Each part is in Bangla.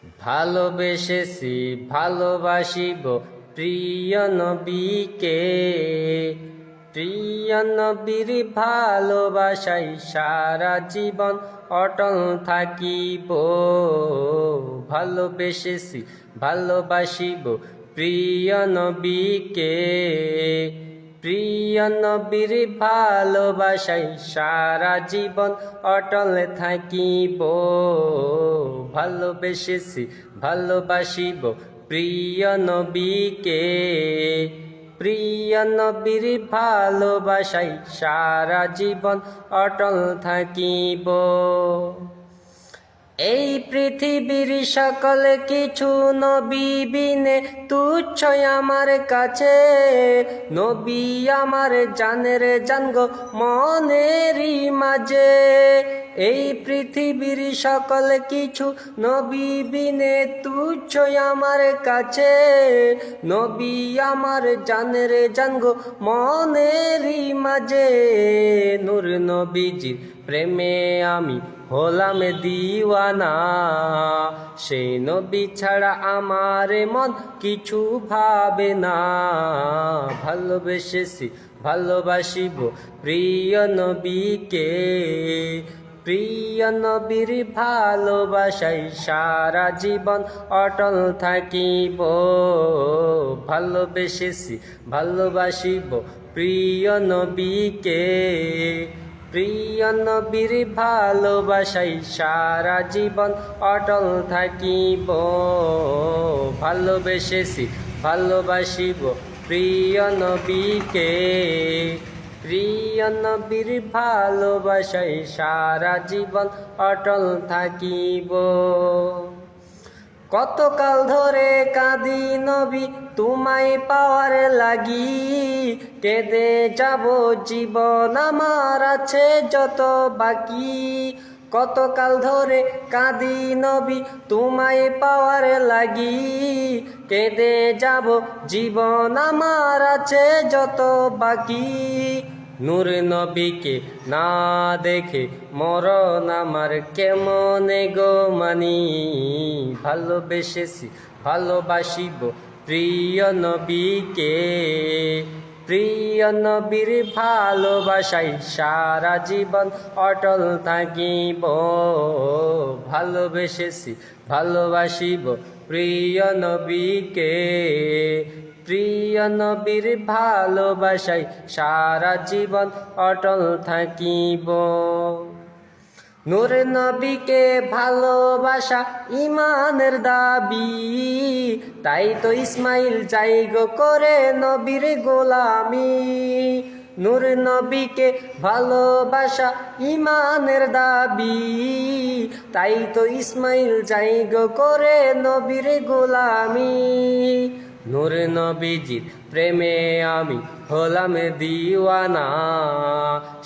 ভালোবেসেছি ভালোবাসিব প্রিয় নবীকে, প্রিয় নবীর ভালোবাসাই সারা জীবন অটল থাকিব। ভালোবেসেছি ভালোবাসিব প্রিয় নবীকে, প্রিয় নবীর ভালোবাসাই সারা জীবন অটল থাকিব। ভালোবেসেছি ভালোবাসিব প্রিয় নবীকে, প্রিয় নবীর ভালোবাসাই সারা জীবন অটল থাকিব। এই পৃথিবীর সকল কিছু নবী বিনে তুচ্ছ আমার কাছে, নবী আমার জানের জান গো মনেরই মাঝে। এই পৃথিবীর সকল কিছু নবী বিনে তুচ্ছ আমার কাছে, নবী আমার জানের জান গো মনেরই মাঝে। নূর নবীজির প্রেমে আমি হলাম দিওয়ানা, সেই নবী ছাড়া আমার মন কিছু ভাবে না। ভালোবেসেছি ভালোবাসিব প্রিয় নবীকে, প্রিয় নবীর ভালোবাসাই সারা জীবন অটল থাকিব। ভালোবেসেছি ভালোবাসিব প্রিয় নবীকে, প্রিয় নবীর ভালোবাসাই সারা জীবন অটল থাকিব। ভালোবেসেছি ভালোবাসিব প্রিয় নবীকে, প্রিয় নবীর ভালোবাসাই সারা জীবন অটল থাকিব। কতকাল ধরে কাঁদি নবী তোমায় পাওয়ার লাগি, কেঁদে যাব জীবন আমার আছে যত বাকি। কতকাল ধরে কাঁদি নবী তোমায় পাওয়ার লাগি, কেঁদে যাব জীবন আমার আছে যত বাকি। নূর নবীকে না দেখে মরণ আমার কেমনে গো মানি। ভালোবেসেছি ভালোবাসিব প্রিয় নবীকে, প্রিয় নবীর ভালোবাসাই সারা জীবন অটল থাকিব। ভালোবেসেছি ভালোবাসিব প্রিয় নবীকে, প্রিয় নবীর ভালোবাসাই সারা জীবন অটল থাকিব। নূর নবীকে ভালোবাসা ইমানের দাবি, তাই তো ইসমাইল জায়গো করে নবীর গোলামি। নূর নবীকে ভালোবাসা ইমানের দাবি, তাই তো ইসমাইল জায়গো করে নবীর গোলামি। নূর নবীজির প্রেমে আমি হলাম দিওয়ানা,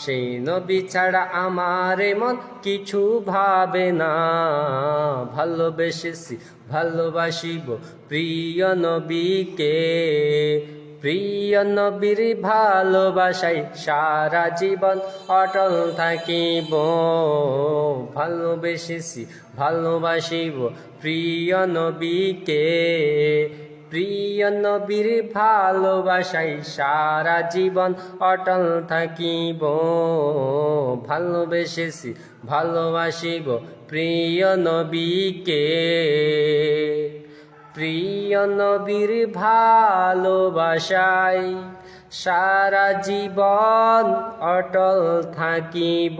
সেই নবী ছাড়া আমার মন কিছু ভাবে না। ভালোবেসেছি ভালোবাসিব প্রিয় নবীকে, প্রিয় নবীর ভালোবাসাই সারা জীবন অটল থাকিব। ভালোবেসেছি ভালোবাসিব প্রিয় নবীকে, প্রিয় নবীর ভালোবাসাই সারা জীবন অটল থাকিব। ভালোবেসেছি ভালোবাসিব প্রিয় নবীকে, প্রিয় নবীর ভালোবাসাই সারা জীবন অটল থাকিব।